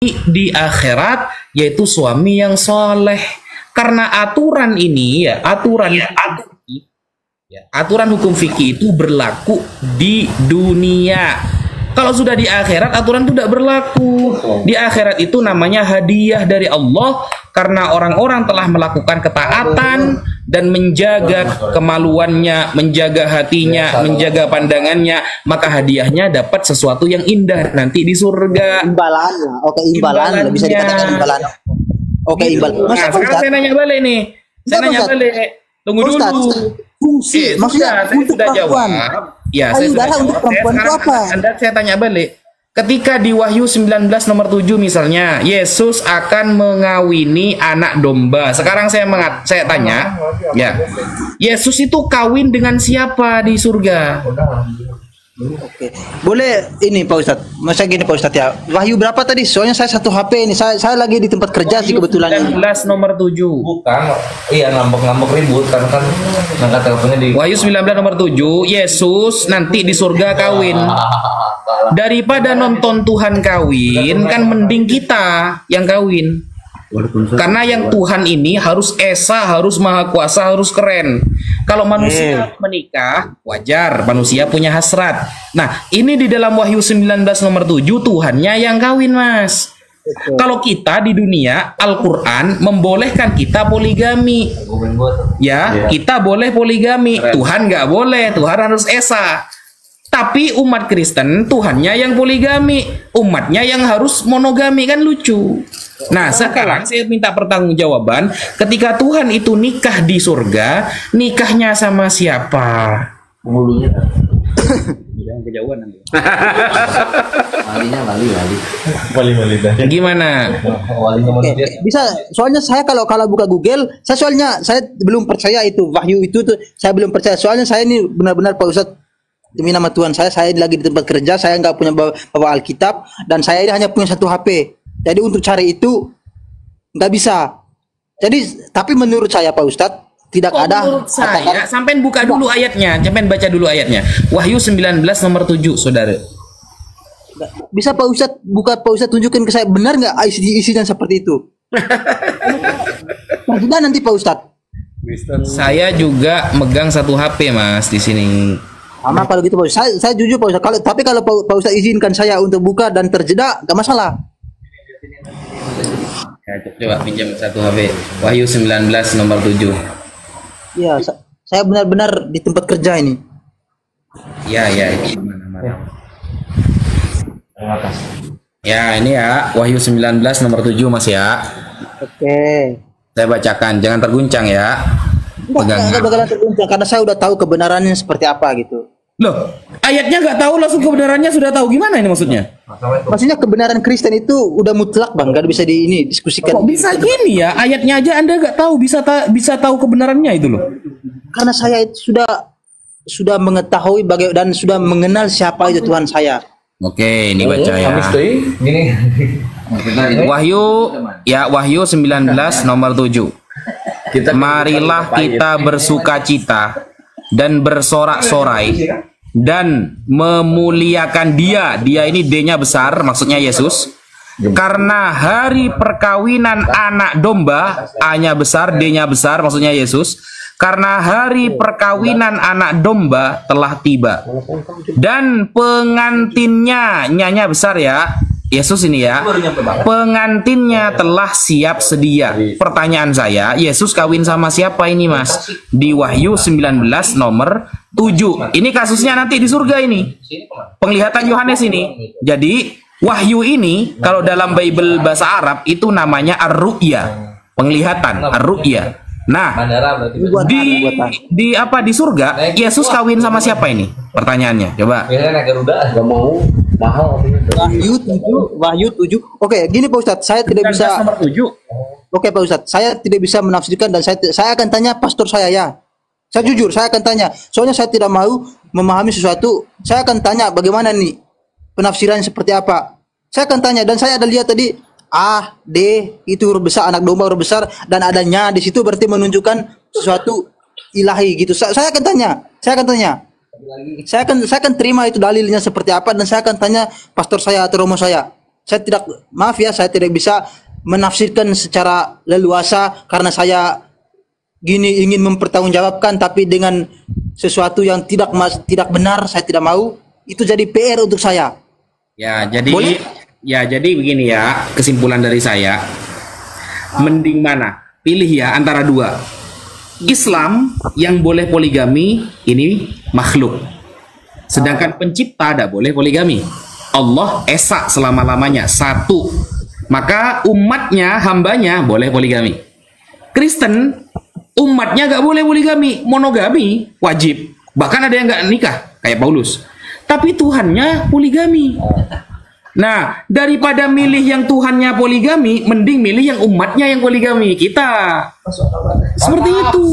di akhirat, yaitu suami yang soleh. Karena aturan ini ya, aturan hukum fikih itu berlaku di dunia. Kalau sudah di akhirat, aturan itu tidak berlaku. Di akhirat itu namanya hadiah dari Allah, karena orang-orang telah melakukan ketaatan dan menjaga kemaluannya, menjaga hatinya, menjaga pandangannya, maka hadiahnya dapat sesuatu yang indah nanti di surga. Imbalannya, oke, imbalan bisa dikatakan imbalan. Oke, Gitu. imbal. Nah, sekarang saya nanya balik nih. Saya nanya balik. Tunggu dulu. Fungsi, maksudnya saya untuk sudah perempuan. jawab. Ya, saya sudah Payudara jawab. untuk perempuan itu apa? Saya tanya balik. Ketika di Wahyu 19 nomor 7 misalnya, Yesus akan mengawini anak domba. Sekarang saya tanya, ya. Yesus itu kawin dengan siapa di surga? Oke. Boleh ini Pak Ustadz. Masa gini Pak Ustadz ya. Wahyu berapa tadi? Soalnya saya satu HP ini. Saya lagi di tempat kerja sih kebetulan. 19 nomor 7. Bukan, iya ngambek-ngambek ribut kan ngangkat teleponnya di Wahyu 19 nomor 7, Yesus nanti di surga kawin. Daripada nonton Tuhan kawin, kan mending kita yang kawin. Karena yang Tuhan ini harus esa, harus maha kuasa, harus keren. Kalau manusia menikah, wajar, manusia punya hasrat. Nah, ini di dalam Wahyu 19 nomor 7, Tuhannya yang kawin, Mas. Kalau kita di dunia, Al-Quran membolehkan kita poligami. Ya, kita boleh poligami. Tuhan nggak boleh, Tuhan harus esa. Tapi umat Kristen, Tuhannya yang poligami, umatnya yang harus monogami, kan lucu. Nah, sekarang saya minta pertanggungjawaban. Ketika Tuhan itu nikah di surga, nikahnya sama siapa? penghulunya. Jangan kejauhan nanti. Wali dah. Gimana? Walinya mau dia. Bisa, soalnya saya kalau buka Google, saya belum percaya itu Wahyu itu tuh, saya belum percaya. Soalnya saya ini benar-benar Pak Ustadz, demi nama Tuhan saya lagi di tempat kerja, saya nggak punya bawa Alkitab, dan saya ini hanya punya satu HP. Jadi untuk cari itu nggak bisa. Jadi tapi menurut saya Pak Ustadz tidak ada. Menurut saya, sampai buka dulu ayatnya, sampai baca dulu ayatnya. Wahyu 19 nomor 7, saudara. Bisa Pak Ustadz buka, Pak Ustadz tunjukin ke saya, benar nggak isinya seperti itu? Tidak nanti Pak Ustadz. Saya juga megang satu HP, Mas, di sini. Sama kalau gitu Pak Ustadz. Saya jujur Pak Ustadz. Kalau Pak Ustadz izinkan saya untuk buka dan terjeda, nggak masalah. Ya, coba pinjam satu HP. Wahyu 19 nomor 7. Iya, saya benar-benar di tempat kerja ini. Ya, ini mana. Ya, ini ya, Wahyu 19 nomor 7, Mas ya. Oke. Saya bacakan, jangan terguncang ya. Enggak bakalan terguncang karena saya udah tahu kebenarannya seperti apa gitu. Loh, ayatnya nggak tahu langsung kebenarannya sudah tahu, gimana ini maksudnya? Maksudnya kebenaran Kristen itu udah mutlak Bang, nggak bisa diskusikan. Kok bisa gini ya? Ayatnya aja Anda nggak tahu, bisa tahu kebenarannya itu loh. Karena saya itu sudah mengetahui dan sudah mengenal siapa itu Tuhan saya. Oke, ini baca ya. Gini. Wahyu 19 nomor 7. Marilah kita bersukacita dan bersorak-sorai dan memuliakan Dia. Dia ini D-nya besar, maksudnya Yesus. Karena hari perkawinan anak domba, A-nya besar, D-nya besar, maksudnya Yesus. Karena hari perkawinan anak domba telah tiba. Dan pengantinnya, nyanya besar ya, Yesus ini ya, pengantinnya telah siap sedia. Pertanyaan saya, Yesus kawin sama siapa ini Mas? Di Wahyu 19 nomor 7. Ini kasusnya nanti di surga ini. Penglihatan Yohanes ini. Jadi Wahyu ini kalau dalam Bible bahasa Arab itu namanya ar-ru'ya. Penglihatan, ar-ru'ya. Nah, di surga Yesus kawin sama siapa ini? Pertanyaannya, coba. Gak mau mahal. Wahyu 7. Oke, gini Pak Ustadz, saya tidak bisa. Oke Pak Ustadz, saya tidak bisa menafsirkan dan saya akan tanya pastor saya ya. Saya jujur, saya akan tanya. Soalnya saya tidak mau memahami sesuatu. Saya akan tanya bagaimana nih penafsirannya seperti apa. Saya akan tanya dan saya ada lihat tadi A, D itu huruf besar, anak domba huruf besar, dan adanya di situ berarti menunjukkan sesuatu ilahi gitu. Saya akan tanya. Saya akan terima itu dalilnya seperti apa dan saya akan tanya pastor saya atau romo saya. Saya tidak, maaf ya, saya tidak bisa menafsirkan secara leluasa karena saya gini ingin mempertanggungjawabkan, tapi dengan sesuatu yang tidak benar saya tidak mau. Itu jadi PR untuk saya. Ya, jadi Boleh? ya jadi begini ya, kesimpulan dari saya. Mending mana? Pilih ya antara dua. Islam yang boleh poligami ini makhluk. Sedangkan pencipta tidak boleh poligami. Allah esa selama-lamanya satu. Maka umatnya, hambanya boleh poligami. Kristen umatnya gak boleh poligami, monogami wajib. Bahkan ada yang gak nikah kayak Paulus. Tapi Tuhannya poligami. Nah, daripada milih yang Tuhannya poligami, mending milih yang umatnya yang poligami. Kita seperti itu.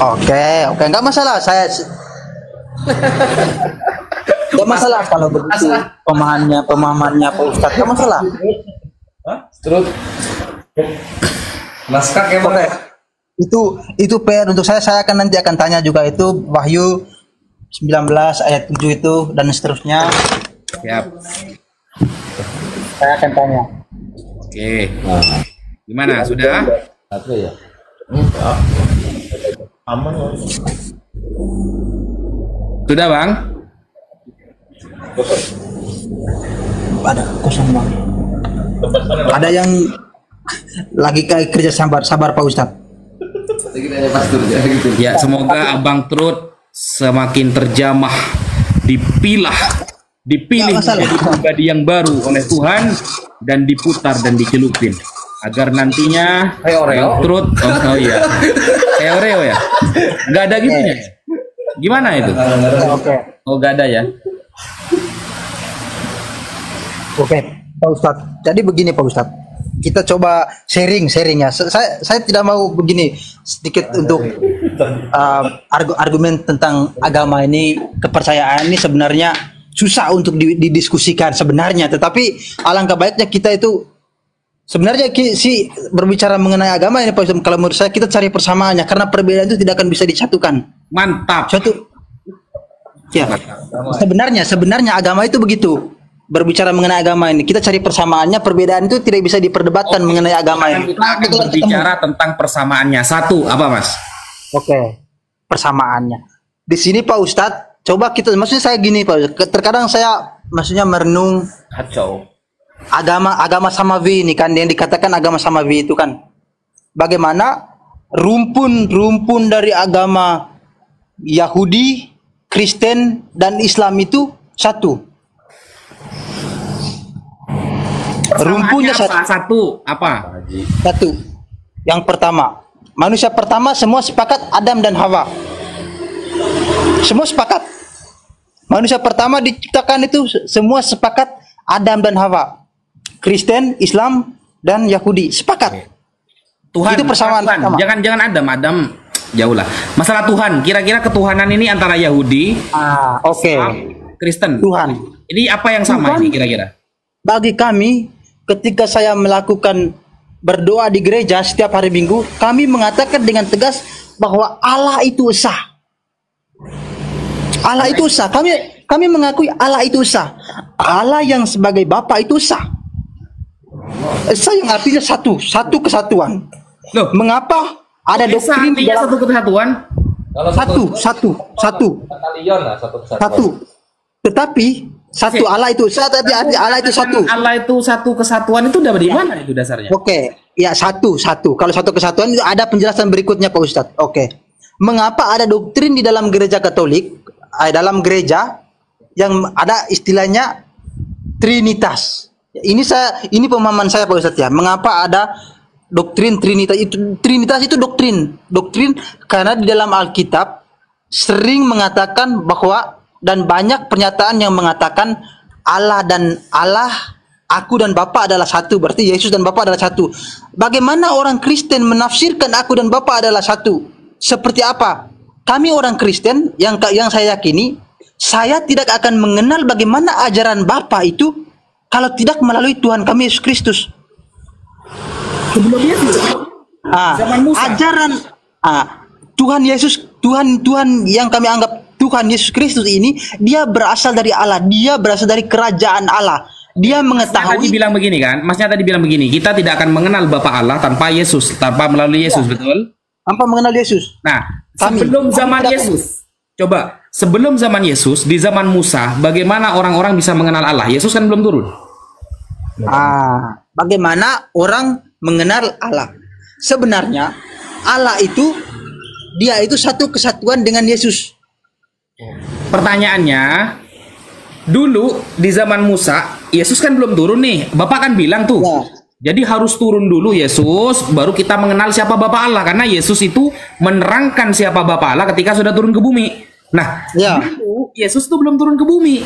Oke, nggak masalah. Saya nggak masalah kalau begitu pemahamannya Pak Ustadz, nggak masalah. Terus naskah ya, Oke, itu PR untuk saya. Saya akan nanti tanya juga itu Wahyu 19 ayat 7 itu dan seterusnya. Siap. Saya akan tanya. Oke. Gimana? Sudah? Satu ya. Aman. Sudah, Bang? Ada kosong Bang. Ada yang lagi kayak kerja sabar Pak Ustadz. Ya, semoga Abang Trud semakin terjamah, dipilih menjadi pribadi yang baru oleh Tuhan dan diputar dan dicelupin agar nantinya Abang Trud, oh iya, kayak Oreo ya, nggak ada gitunya. Gimana itu? Oke. Oh, nggak ada ya? Oke, Pak Ustadz. Jadi begini Pak Ustadz, kita coba sharing ya. Saya tidak mau begini sedikit untuk argumen tentang agama ini, kepercayaan ini sebenarnya susah untuk didiskusikan sebenarnya. Tetapi alangkah baiknya kita itu sebenarnya berbicara mengenai agama ini Pak Ustadz. Kalau menurut saya kita cari persamaannya karena perbedaan itu tidak akan bisa disatukan. Mantap. Ya, sebenarnya agama itu begitu. Berbicara mengenai agama ini, kita cari persamaannya, perbedaan itu tidak bisa diperdebatkan mengenai agama ini. Kita akan berbicara tentang persamaannya. Satu, apa Mas? Oke, persamaannya. Di sini Pak Ustadz, coba kita, maksudnya saya gini Pak Ustadz, terkadang saya maksudnya merenung Kacau. agama samawi ini kan, yang dikatakan agama samawi itu kan, bagaimana rumpun dari agama Yahudi, Kristen, dan Islam itu satu. Rumputnya satu. Satu. Yang pertama, manusia pertama semua sepakat Adam dan Hawa. Semua sepakat. Manusia pertama diciptakan itu semua sepakat Adam dan Hawa. Kristen, Islam, dan Yahudi sepakat. Tuhan. Itu persamaan pertama. Jangan Adam jauh lah. Masalah Tuhan, kira-kira ketuhanan ini antara Yahudi, Oke. Kristen. Tuhan. Ini apa yang sama Tuhan. ini kira-kira? Bagi kami, ketika saya melakukan berdoa di gereja setiap hari Minggu, kami mengatakan dengan tegas bahwa Allah itu esa. Allah itu esa. Kami mengakui Allah itu esa. Allah yang sebagai Bapa itu esa. Esa yang artinya satu kesatuan. Loh, Mengapa ada Esa doktrin di artinya dalam satu kesatuan? Kalau satu. batalion lah, satu kesatuan. Satu. Tetapi satu Allah itu esa, tapi Allah itu satu. Allah itu satu kesatuan itu dari mana itu dasarnya? Oke, ya satu. Kalau satu kesatuan itu ada penjelasan berikutnya Pak Ustadz. Oke, mengapa ada doktrin di dalam gereja Katolik, dalam gereja yang ada istilahnya Trinitas. Ini pemahaman saya Pak Ustadz ya. Mengapa ada doktrin Trinitas? Trinitas itu doktrin karena di dalam Alkitab sering mengatakan bahwa, dan banyak pernyataan yang mengatakan Allah, aku dan Bapa adalah satu. Berarti Yesus dan Bapa adalah satu. Bagaimana orang Kristen menafsirkan aku dan Bapa adalah satu? Seperti apa? Kami orang Kristen yang saya yakini, saya tidak akan mengenal bagaimana ajaran Bapa itu kalau tidak melalui Tuhan kami Yesus Kristus. Sebelum Yesus. Zaman Musa. Ajaran Tuhan Yesus, Tuhan yang kami anggap Tuhan Yesus Kristus ini dia berasal dari Allah, dia berasal dari kerajaan Allah. Dia Masnya tadi mengetahui bilang begini kan? Masnya tadi bilang begini, kita tidak akan mengenal Bapa Allah tanpa Yesus, tanpa melalui Yesus, betul? tanpa mengenal Yesus. Nah, Kami- sebelum kami zaman tidak- Yesus, coba sebelum zaman Yesus, di zaman Musa, bagaimana orang-orang bisa mengenal Allah? Yesus kan belum turun. Bagaimana orang mengenal Allah? Sebenarnya Allah itu dia itu satu kesatuan dengan Yesus. Pertanyaannya, dulu di zaman Musa, Yesus kan belum turun nih. Bapak kan bilang tuh. Ya. Jadi harus turun dulu Yesus, baru kita mengenal siapa Bapa Allah. Karena Yesus itu menerangkan siapa Bapa Allah ketika sudah turun ke bumi. Nah, Ya. dulu Yesus itu belum turun ke bumi.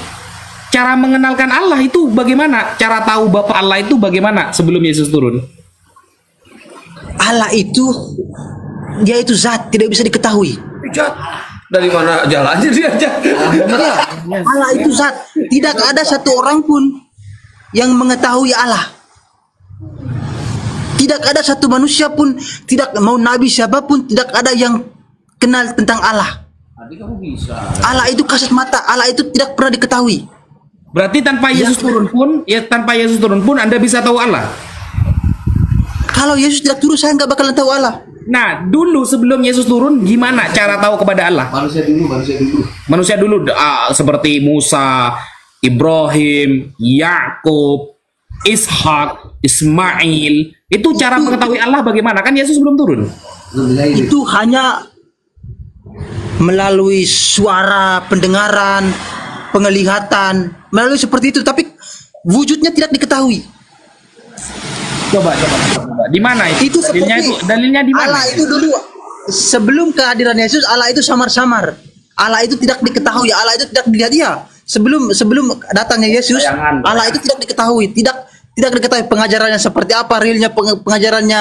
Cara mengenalkan Allah itu bagaimana? Cara tahu Bapa Allah itu bagaimana sebelum Yesus turun? Allah itu dia itu zat tidak bisa diketahui. Dari mana jalannya dia aja? Ya, Allah itu zat. Tidak ada satu orang pun yang mengetahui Allah. Tidak ada satu manusia pun, tidak mau nabi siapapun, tidak ada yang kenal tentang Allah. Allah itu kasat mata, Allah itu tidak pernah diketahui. Berarti tanpa Yesus turun pun, tanpa Yesus turun pun Anda bisa tahu Allah. Kalau Yesus tidak turun, saya nggak bakalan tahu Allah. Nah, dulu sebelum Yesus turun, gimana cara tahu kepada Allah? Manusia dulu seperti Musa, Ibrahim, Yakub, Ishak, Ismail. Itu cara mengetahui Allah bagaimana? Kan Yesus belum turun. Itu hanya melalui suara, pendengaran, penglihatan, melalui seperti itu. Tapi wujudnya tidak diketahui. Coba. Di mana itu? Itu seperti Dalilnya di mana? Allah itu dulu sebelum kehadiran Yesus, Allah itu samar-samar. Allah itu tidak diketahui, Allah itu tidak dilihat dia. Sebelum datangnya Yesus, Allah itu tidak diketahui, tidak diketahui pengajarannya seperti apa, realnya pengajarannya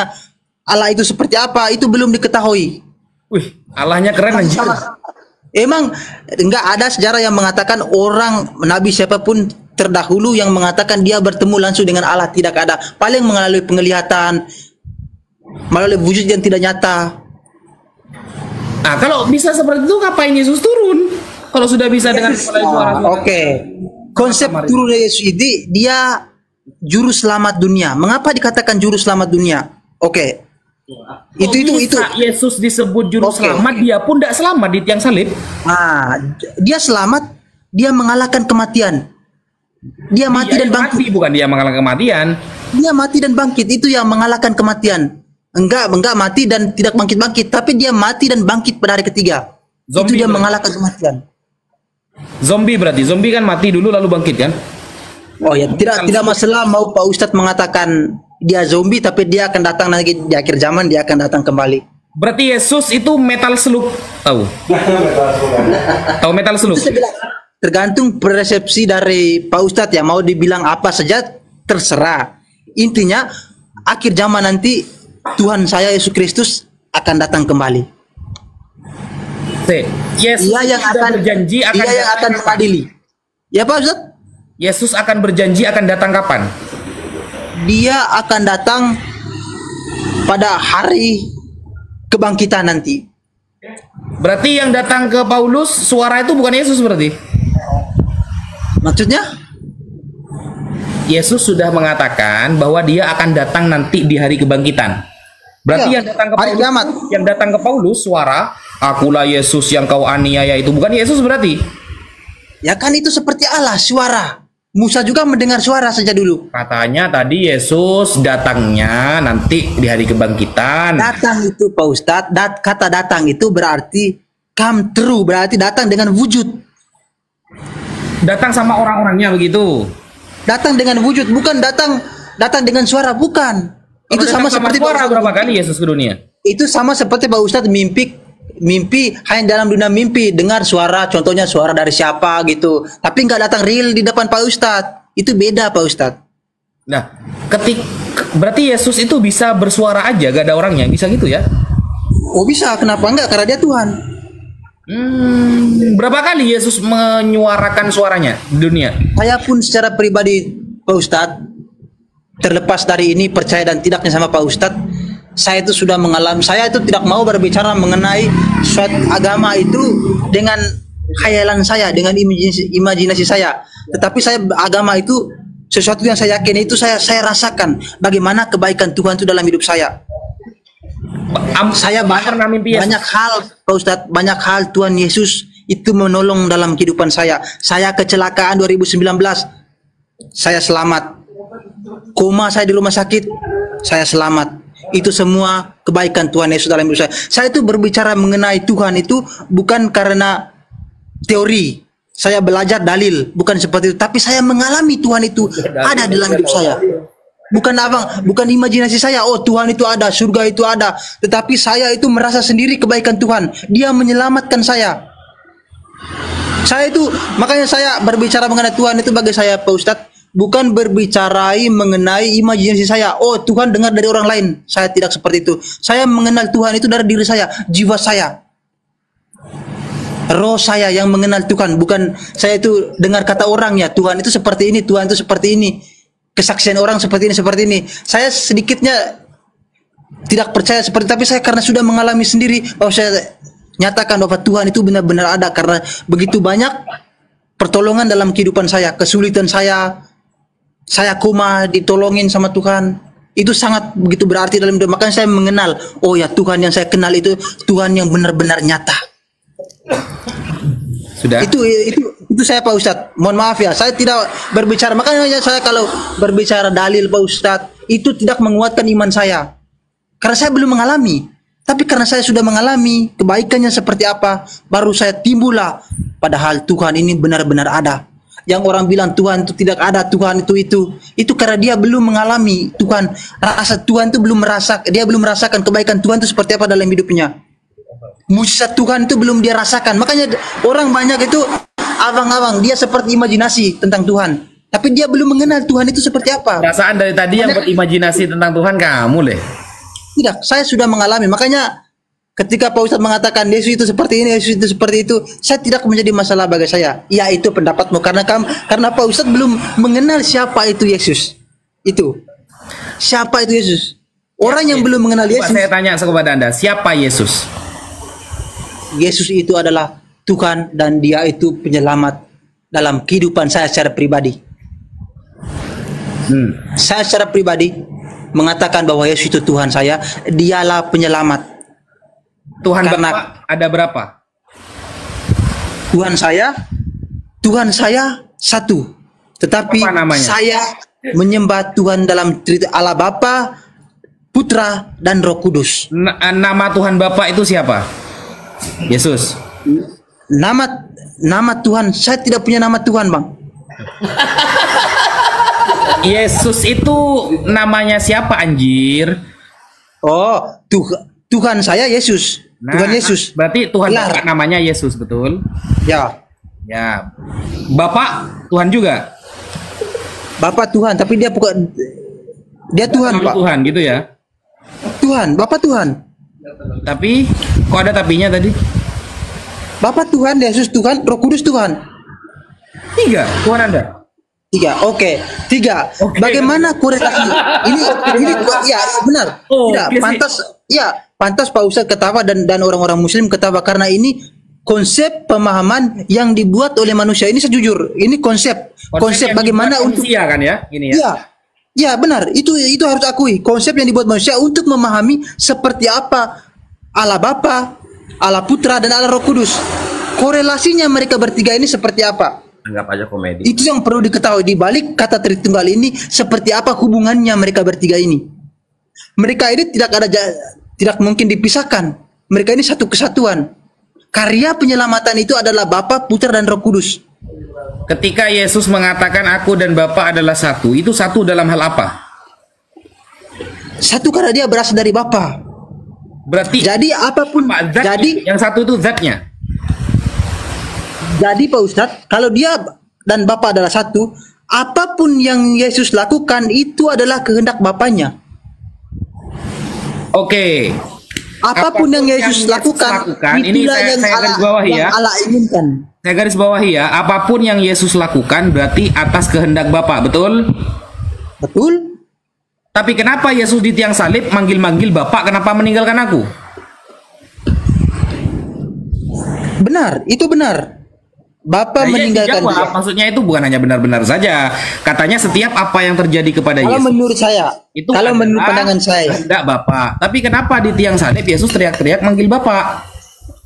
Allah itu seperti apa, itu belum diketahui. Wih, Allahnya keren anjir. Emang enggak ada sejarah yang mengatakan orang nabi siapapun terdahulu yang mengatakan dia bertemu langsung dengan Allah, tidak ada. Paling melalui penglihatan, melalui wujud yang tidak nyata. Nah, kalau bisa seperti itu ngapain Yesus turun? Kalau sudah bisa dengan suara. Oke. Konsep turunnya Yesus ini dia juru selamat dunia. Mengapa dikatakan juru selamat dunia? Oke. Itu. Yesus disebut juru selamat, dia pun tidak selamat di tiang salib. Nah, dia selamat, dia mengalahkan kematian. Dia mati dan bangkit. Bukan dia mengalahkan kematian. Dia mati dan bangkit, itu yang mengalahkan kematian. Enggak mati dan tidak bangkit-bangkit, tapi dia mati dan bangkit pada hari ketiga. Zombie itu dia berarti. mengalahkan kematian. Zombie berarti. Zombie kan mati dulu lalu bangkit kan? Oh ya, tidak masalah mau Pak Ustadz mengatakan dia zombie, tapi dia akan datang nanti di akhir zaman, dia akan datang kembali. Berarti Yesus itu metal seluk. Tahu? Tahu metal seluk? Itu saya bilang, tergantung persepsi dari Pak Ustadz ya, mau dibilang apa saja terserah. Intinya akhir zaman nanti Tuhan saya Yesus Kristus akan datang kembali. Yesus Dia yang sudah akan berjanji akan dia yang datang akan kapan? mengadili. Ya Pak Ustadz, Yesus akan berjanji akan datang kapan? dia akan datang pada hari kebangkitan nanti. Berarti yang datang ke Paulus suara itu bukan Yesus berarti? Maksudnya? Yesus sudah mengatakan bahwa dia akan datang nanti di hari kebangkitan. Berarti Ya, yang datang ke hari Paulus, kiamat. yang datang ke Paulus suara, akulah Yesus yang kau aniaya, itu bukan Yesus berarti? Ya kan itu seperti Allah, suara. Musa juga mendengar suara saja dulu. Katanya tadi Yesus datangnya nanti di hari kebangkitan. Datang itu Pak Ustadz, kata datang itu berarti come true, berarti datang dengan wujud. Datang sama orang-orangnya begitu. Datang dengan wujud, bukan datang dengan suara, bukan. Itu Kalau sama datang seperti Pak suara Ustadz. berapa kali Yesus ke dunia? Itu sama seperti Pak Ustadz mimpi hanya dalam dunia mimpi dengar suara, contohnya suara dari siapa gitu, tapi nggak datang real di depan Pak Ustadz. Itu beda Pak Ustadz. Nah, berarti Yesus itu bisa bersuara aja, gak ada orangnya, bisa gitu ya? Oh bisa, kenapa enggak? Karena dia Tuhan. Berapa kali Yesus menyuarakan suaranya di dunia? Saya pun secara pribadi Pak Ustadz, terlepas dari ini percaya dan tidaknya sama Pak Ustadz, saya itu sudah mengalami, saya itu tidak mau berbicara mengenai suatu agama itu dengan khayalan saya, dengan imajinasi saya. Tetapi saya agama itu sesuatu yang saya yakin, itu saya rasakan bagaimana kebaikan Tuhan itu dalam hidup saya. Saya banyak hal, Pak Ustadz, banyak hal Tuhan Yesus itu menolong dalam kehidupan saya. Saya kecelakaan 2019, saya selamat. Koma saya di rumah sakit, saya selamat. Itu semua kebaikan Tuhan Yesus dalam hidup saya. Saya itu berbicara mengenai Tuhan itu bukan karena teori. Saya belajar dalil, bukan seperti itu. Tapi saya mengalami Tuhan itu ada dalam hidup saya. Bukan bukan imajinasi saya, oh Tuhan itu ada, surga itu ada. Tetapi saya itu merasa sendiri kebaikan Tuhan. Dia menyelamatkan saya. Saya itu, makanya saya berbicara mengenai Tuhan itu bagi saya, Pak Ustadz, bukan berbicara mengenai imajinasi saya. Oh Tuhan dengar dari orang lain. Saya tidak seperti itu. Saya mengenal Tuhan itu dari diri saya, jiwa saya. Roh saya yang mengenal Tuhan, bukan saya itu dengar kata orang ya, Tuhan itu seperti ini, Tuhan itu seperti ini. Kesaksian orang seperti ini. Saya sedikitnya tidak percaya seperti, tapi saya karena sudah mengalami sendiri, bahwa saya nyatakan bahwa Tuhan itu benar-benar ada, karena begitu banyak pertolongan dalam kehidupan saya, kesulitan saya koma ditolongin sama Tuhan. Itu sangat begitu berarti dalam hidup. Makanya saya mengenal, oh ya Tuhan yang saya kenal itu Tuhan yang benar-benar nyata. Sudah. Itu saya Pak Ustadz. Mohon maaf ya, saya tidak berbicara. Makanya saya kalau berbicara dalil Pak Ustadz, itu tidak menguatkan iman saya. Karena saya belum mengalami. Tapi karena saya sudah mengalami kebaikannya seperti apa, baru saya timbullah. Padahal Tuhan ini benar-benar ada. Yang orang bilang Tuhan itu tidak ada, Tuhan itu karena dia belum mengalami Tuhan. Rasa Tuhan itu dia belum merasakan kebaikan Tuhan itu seperti apa dalam hidupnya. Mujizat Tuhan itu belum dia rasakan. Makanya orang banyak itu abang-abang, dia seperti imajinasi tentang Tuhan, tapi dia belum mengenal Tuhan itu seperti apa. Perasaan dari tadi yang berimajinasi tentang Tuhan kamu leh. Tidak, saya sudah mengalami. Makanya ketika Pak Ustadz mengatakan Yesus itu seperti ini, Yesus itu seperti itu, saya tidak menjadi masalah bagi saya. Ya itu pendapatmu, karena Pak Ustadz belum mengenal siapa itu Yesus. Siapa itu Yesus? Orang yang belum mengenal Yesus. Saya tanya kepada Anda, siapa Yesus? Yesus itu adalah Tuhan dan dia itu penyelamat dalam kehidupan saya secara pribadi. Saya secara pribadi mengatakan bahwa Yesus itu Tuhan saya, dialah penyelamat. Tuhan Bapa ada berapa? Tuhan saya satu. Tetapi saya menyembah Tuhan dalam Allah Bapa, Putra dan Roh Kudus. Nama Tuhan Bapa itu siapa? Yesus. Nama Tuhan, saya tidak punya nama Tuhan, Bang. Yesus itu namanya siapa, anjir? Oh, Tuhan saya Yesus. Tuhan Yesus. Berarti Tuhan Bapak namanya Yesus, betul? Ya. Bapak Tuhan juga. Bapak Tuhan, tapi dia bukan, dia Tuhan, Pak. Tuhan gitu ya. Tuhan, Bapak Tuhan. Tapi kok ada tapinya tadi? Bapak Tuhan, Yesus Tuhan, Roh Kudus Tuhan. 3 Tuhan Anda. 3, oke. 3. Okay. Bagaimana korelasi? ini ya benar. Tidak pantas. Ya, pantas Pak Ustadz ketawa dan orang-orang Muslim ketawa karena ini konsep pemahaman yang dibuat oleh manusia. Ini sejujur, ini konsep bagaimana untuk kan ya? Ini ya. Ya benar, itu harus akui. Konsep yang dibuat manusia untuk memahami seperti apa Allah Bapa, Allah Putra dan Allah Roh Kudus. Korelasinya mereka bertiga ini seperti apa? Anggap aja komedi. Itu yang perlu diketahui. Di balik kata Tritunggal ini seperti apa hubungannya mereka bertiga ini. Mereka ini tidak mungkin dipisahkan. Mereka ini satu kesatuan. Karya penyelamatan itu adalah Bapa, Putra dan Roh Kudus. Ketika Yesus mengatakan aku dan Bapa adalah satu, itu satu dalam hal apa? Satu karena dia berasal dari Bapa. Berarti jadi apapun jadi yang satu itu zatnya. Jadi Pak Ustadz, kalau dia dan Bapa adalah satu, apapun yang Yesus lakukan itu adalah kehendak Bapanya. Oke. Apapun yang Yesus lakukan ini saya garis bawahi ya. Allah inginkan. Saya garis bawahi ya. Apapun yang Yesus lakukan berarti atas kehendak Bapa, betul? Betul. Tapi kenapa Yesus di tiang salib manggil-manggil Bapak, kenapa meninggalkan aku? Benar, itu benar. Bapa Nah, iya, meninggalkan dijawab. dia. Maksudnya itu bukan hanya benar-benar saja. Katanya setiap apa yang terjadi kepada Kalau Yesus menurut saya, itu kalau menurut adalah pandangan saya, kehendak Bapa. Tapi kenapa di tiang salib Yesus teriak-teriak manggil Bapa?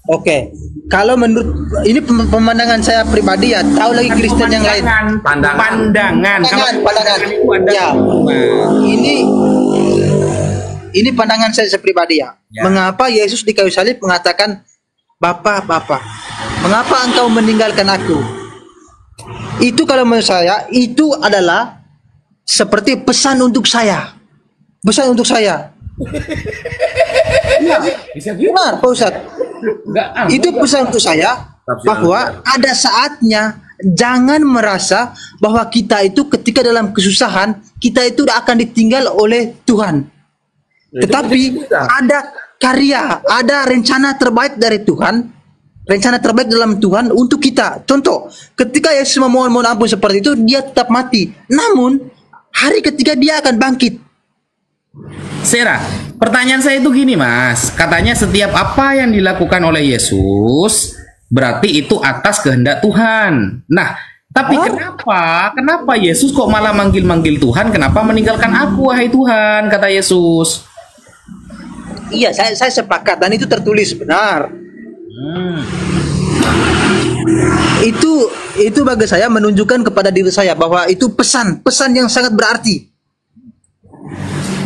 oke. Kalau menurut ini pemandangan saya pribadi ya, tahu lagi Kristen yang lain. Pandangan. Kalau Pandangan. itu ada Ya. Ini pandangan saya pribadi ya. Ya. Mengapa Yesus di kayu salib mengatakan, Bapa, Bapa, mengapa engkau meninggalkan aku? Itu kalau menurut saya, itu adalah seperti pesan untuk saya. Pesan untuk saya. Ya, benar, Pak Ustadz. Itu pesan untuk saya bahwa ada saatnya jangan merasa bahwa kita itu ketika dalam kesusahan kita itu akan ditinggal oleh Tuhan. Tetapi ada karya, ada rencana terbaik dari Tuhan, rencana terbaik dalam Tuhan untuk kita. Contoh, ketika Yesus memohon ampun seperti itu, dia tetap mati. Namun hari ketiga dia akan bangkit. Sera, pertanyaan saya itu gini Mas, katanya setiap apa yang dilakukan oleh Yesus berarti itu atas kehendak Tuhan. Nah, tapi kenapa Yesus kok malah manggil-manggil Tuhan? Kenapa meninggalkan aku, wahai Tuhan, kata Yesus. Iya, saya sepakat dan itu tertulis benar. Itu bagi saya menunjukkan kepada diri saya bahwa itu pesan yang sangat berarti.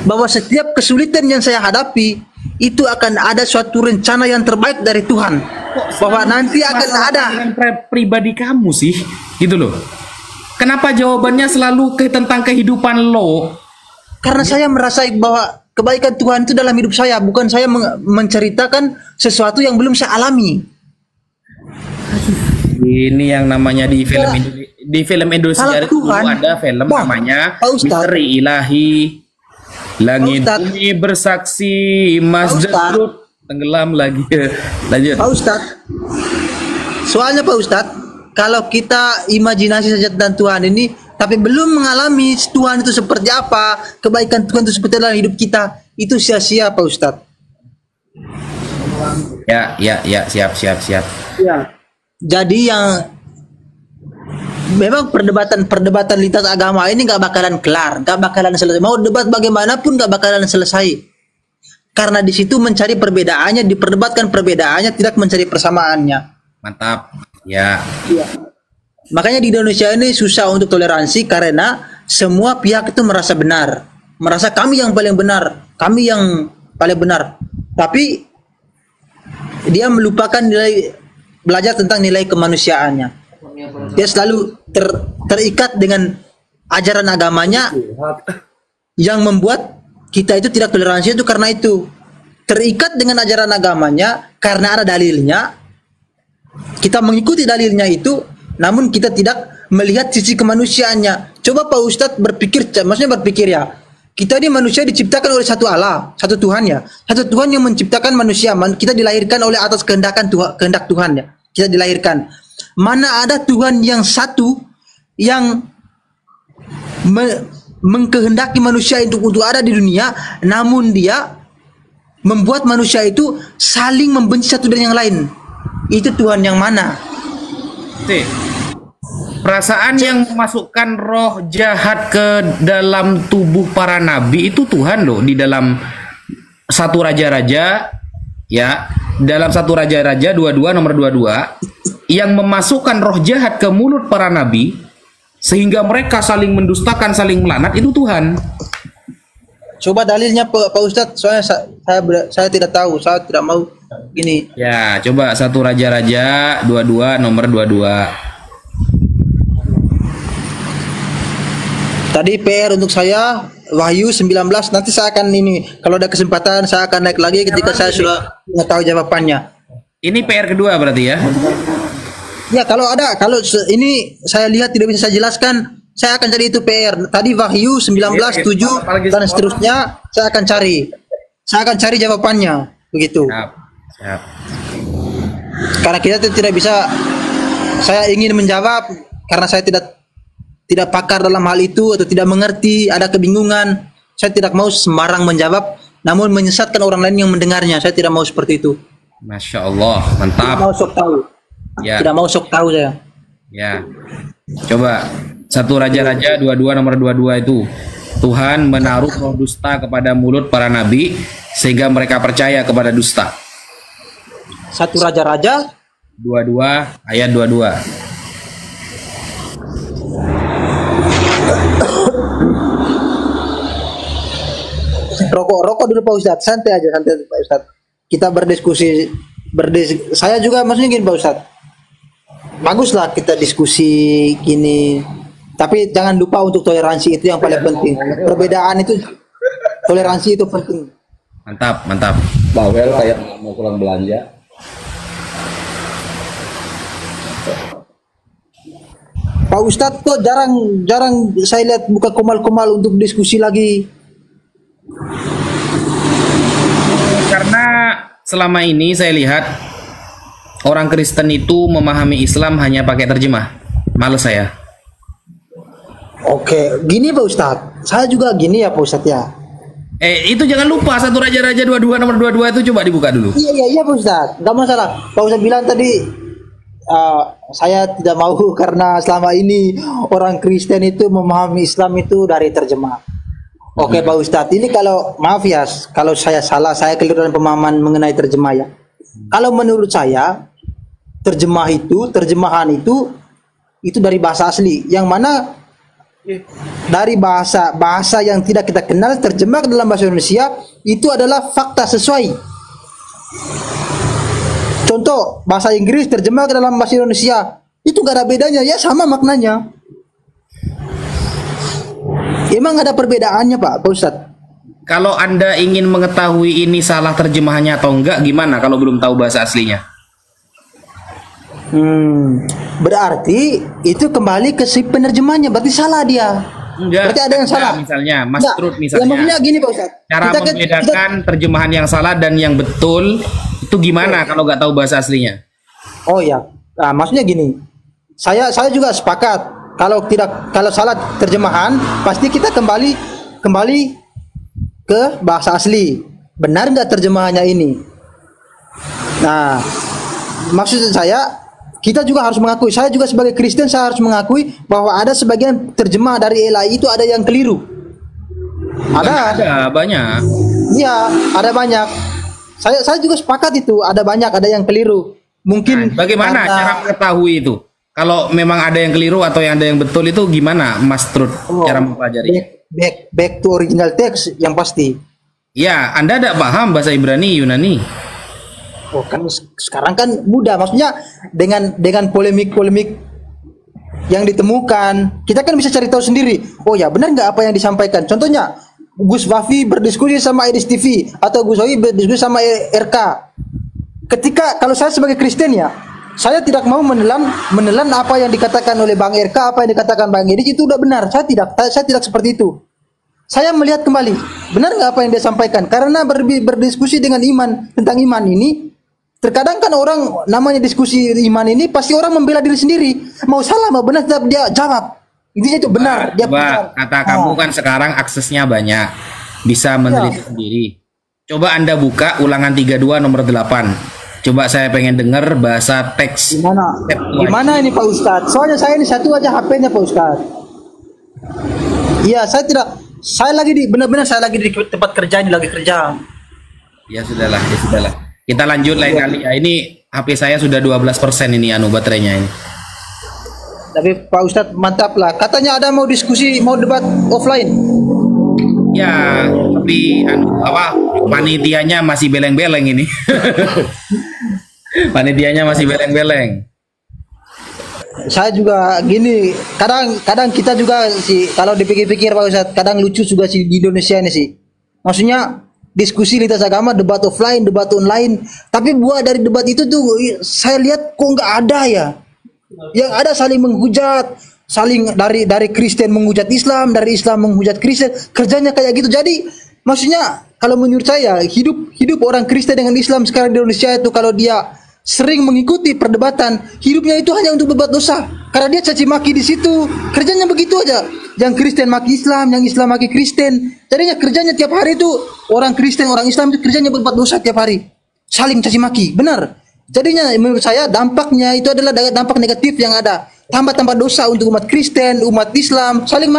Bahwa setiap kesulitan yang saya hadapi itu akan ada suatu rencana yang terbaik dari Tuhan. Bahwa nanti akan ada pribadi kamu sih, gitu loh. Kenapa jawabannya selalu tentang kehidupan lo? Karena saya merasa bahwa kebaikan Tuhan itu dalam hidup saya, bukan saya menceritakan sesuatu yang belum saya alami. Ini yang namanya di film Indonesia dulu ada film namanya Misteri Ilahi. Langit bumi bersaksi, Mas Jasrut tenggelam lagi. Lanjut. Pak Ustadz, soalnya Pak Ustadz, kalau kita imajinasi saja tentang Tuhan ini, tapi belum mengalami Tuhan itu seperti apa, kebaikan Tuhan itu seperti dalam hidup kita, itu sia-sia Pak Ustadz. Ya, siap. Ya. Jadi yang memang perdebatan lintas agama ini nggak bakalan kelar, nggak bakalan selesai. Mau debat bagaimanapun nggak bakalan selesai. Karena di situ mencari perbedaannya, diperdebatkan perbedaannya, tidak mencari persamaannya. Mantap. Ya. Iya. Makanya di Indonesia ini susah untuk toleransi karena semua pihak itu merasa benar, merasa kami yang paling benar, kami yang paling benar. Tapi dia melupakan belajar tentang nilai kemanusiaannya. Dia selalu terikat dengan ajaran agamanya yang membuat kita itu tidak toleransi itu karena itu. Terikat dengan ajaran agamanya karena ada dalilnya. Kita mengikuti dalilnya itu, namun kita tidak melihat sisi kemanusiaannya. Coba Pak Ustadz maksudnya berpikir ya. Kita ini manusia diciptakan oleh satu Allah, satu Tuhan ya. Satu Tuhan yang menciptakan manusia. Kita dilahirkan oleh atas kehendak Tuhan ya. Kita dilahirkan. Mana ada Tuhan yang satu yang mengkehendaki manusia untuk ada di dunia, namun dia membuat manusia itu saling membenci satu dengan yang lain. Itu Tuhan yang mana? Perasaan yang memasukkan roh jahat ke dalam tubuh para nabi itu Tuhan loh. Di dalam satu raja-raja ya, dalam satu raja-raja 22 nomor 22 yang memasukkan roh jahat ke mulut para nabi sehingga mereka saling mendustakan, saling melaknat, itu Tuhan. Coba dalilnya Pak Ustadz, soalnya saya tidak tahu, saya tidak mau gini. Ya, coba satu raja-raja 22 nomor 22. Tadi PR untuk saya Wahyu 19, nanti saya akan kalau ada kesempatan saya akan naik lagi ketika saya sudah mengetahui jawabannya. Ini PR kedua berarti ya? Ya, kalau ini saya lihat tidak bisa saya jelaskan, saya akan cari itu PR. Tadi Wahyu 19:7 dan seterusnya saya akan cari. Saya akan cari jawabannya, begitu. Siap. Karena kita tidak bisa, saya ingin menjawab karena saya tidak pakar dalam hal itu atau tidak mengerti, ada kebingungan. Saya tidak mau sembarang menjawab, namun menyesatkan orang lain yang mendengarnya. Saya tidak mau seperti itu. Masya Allah, mantap. Tidak mau sok tahu. Ya. Tidak mau sok tahu saya. Ya. Coba 1 Raja-Raja 22 nomor 22 itu. Tuhan menaruh roh dusta kepada mulut para nabi sehingga mereka percaya kepada dusta. 1 Raja-Raja 22 ayat 22. Rokok dulu Pak Ustadz, santai aja Pak Ustadz. Kita berdiskusi. Saya juga maksudnya gini Pak Ustadz. Baguslah kita diskusi gini. Tapi jangan lupa untuk toleransi, itu yang paling penting. Perbedaan itu, toleransi itu penting. Mantap, mantap. Bawel kayak mau pulang belanja. Pak Ustadz kok jarang saya lihat buka komal-komal untuk diskusi lagi. Karena selama ini saya lihat orang Kristen itu memahami Islam hanya pakai terjemah. Males saya. Oke, gini Pak Ustadz. Saya juga gini ya Pak Ustadz ya. Itu jangan lupa 1 Raja-Raja 22 nomor 22 itu coba dibuka dulu. Iya Pak Ustadz. Gak masalah. Pak Ustadz bilang tadi saya tidak mau karena selama ini orang Kristen itu memahami Islam itu dari terjemah. Oke Pak Ustadz, ini kalau maaf ya, kalau saya salah, saya keliru dalam pemahaman mengenai terjemah ya. Kalau menurut saya terjemahan itu dari bahasa asli, yang mana dari bahasa yang tidak kita kenal terjemah ke dalam bahasa Indonesia itu adalah fakta sesuai. Contoh bahasa Inggris terjemah ke dalam bahasa Indonesia itu gak ada bedanya ya, sama maknanya. Emang ada perbedaannya Pak Ustadz? Kalau Anda ingin mengetahui ini salah terjemahannya atau enggak, gimana kalau belum tahu bahasa aslinya? Berarti itu kembali ke si penerjemahnya, berarti salah dia. Enggak, berarti ada yang salah. Misalnya, Mas Trud Ya misalnya. maksudnya gini Pak Ustadz. Cara membedakan terjemahan yang salah dan yang betul itu gimana kalau nggak tahu bahasa aslinya? Oh ya, nah, maksudnya gini. Saya juga sepakat. Kalau salah terjemahan, pasti kita kembali ke bahasa asli. Benar nggak terjemahannya ini? Nah, maksud saya, kita juga harus mengakui. Saya juga sebagai Kristen, saya harus mengakui bahwa ada sebagian terjemah dari LAI itu ada yang keliru. Ada banyak. Iya, ada banyak. Saya juga sepakat itu. Ada banyak, ada yang keliru. Mungkin. Nah, bagaimana cara mengetahui itu? Kalau memang ada yang keliru atau yang ada yang betul itu gimana, Mas Trud, cara mempelajari? Back to original text yang pasti. Ya, Anda tidak paham bahasa Ibrani, Yunani. Oh kan sekarang kan mudah, maksudnya dengan polemik yang ditemukan, kita kan bisa cari tahu sendiri. Oh ya benar nggak apa yang disampaikan? Contohnya Gus Wafi berdiskusi sama Edis TV atau Gus Wafi berdiskusi sama RK. Ketika kalau saya sebagai Kristen ya, saya tidak mau menelan apa yang dikatakan oleh Bang RK, apa yang dikatakan Bang Edis itu udah benar. Saya tidak seperti itu. Saya melihat kembali, benar nggak apa yang dia sampaikan? Karena berdiskusi dengan iman tentang iman ini, terkadang kan orang namanya diskusi iman ini pasti orang membela diri sendiri. Mau salah mau benar tetap dia jawab. Intinya itu benar. Dia benar. Kata kamu kan sekarang aksesnya banyak, bisa meneliti sendiri. Coba Anda buka Ulangan 32 nomor 8. Coba saya pengen dengar bahasa teks. Gimana ini Pak Ustadz? Soalnya saya ini satu aja HP-nya Pak Ustadz. Iya, saya lagi di tempat kerja ini, lagi kerja. Ya sudahlah. Kita lanjut lain kali ya. Ini HP saya sudah 12% ini baterainya ini. Tapi Pak Ustadz mantap lah. Katanya ada mau diskusi, mau debat offline. Ya, tapi panitianya masih beleng-beleng ini. Panitianya masih beleng-beleng. Saya juga gini, kadang kita juga sih kalau dipikir-pikir Pak Ustadz, kadang lucu juga sih di Indonesia ini sih. Maksudnya diskusi lintas agama, debat offline, debat online, tapi buah dari debat itu tuh saya lihat kok nggak ada ya. Yang ada saling menghujat, saling dari Kristen menghujat Islam, dari Islam menghujat Kristen, kerjanya kayak gitu. Jadi maksudnya kalau menurut saya hidup orang Kristen dengan Islam sekarang di Indonesia itu kalau dia sering mengikuti perdebatan, hidupnya itu hanya untuk berbuat dosa. Karena dia caci maki di situ, kerjanya begitu aja. Yang Kristen maki Islam, yang Islam maki Kristen. Jadinya kerjanya tiap hari itu orang Kristen, orang Islam itu kerjanya berbuat dosa tiap hari. Saling caci maki, benar. Jadinya menurut saya dampaknya itu adalah dampak negatif yang ada. Tambah-tambah dosa untuk umat Kristen, umat Islam, saling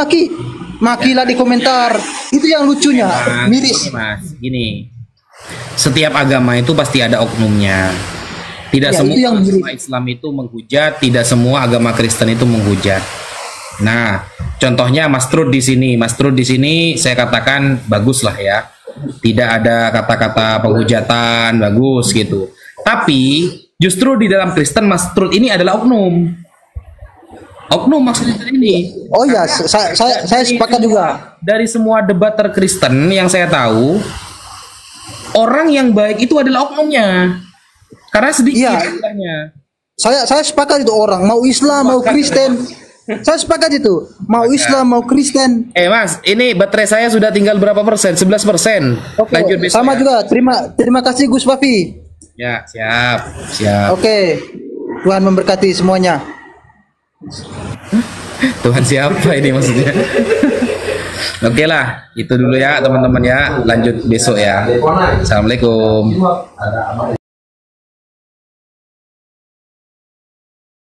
makilah di komentar. Itu yang lucunya, miris. Mas, gini. Setiap agama itu pasti ada oknumnya. Tidak Ya, semua itu yang agama Islam itu menghujat, tidak semua agama Kristen itu menghujat. Nah, contohnya Mas Trud di sini. Mas Trud di sini saya katakan bagus lah ya. Tidak ada kata-kata penghujatan, bagus gitu. Tapi justru di dalam Kristen Mas Trud ini adalah oknum. Oknum maksudnya ini. Oh ya, saya sepakat juga. Dari semua debater Kristen yang saya tahu, orang yang baik itu adalah oknumnya. Karena sedikit Iya. jumlahnya. Saya sepakat itu orang mau Islam mau Kristen. Saya sepakat itu mau Islam mau Kristen. Mas, ini baterai saya sudah tinggal berapa persen? 11%. Oke, Lanjut besok sama ya. juga. Terima kasih Gus Fafi. Ya, siap. Oke. Tuhan memberkati semuanya. Tuhan siapa ini maksudnya? Oke lah, itu dulu ya teman-teman ya. Lanjut besok ya. Assalamualaikum.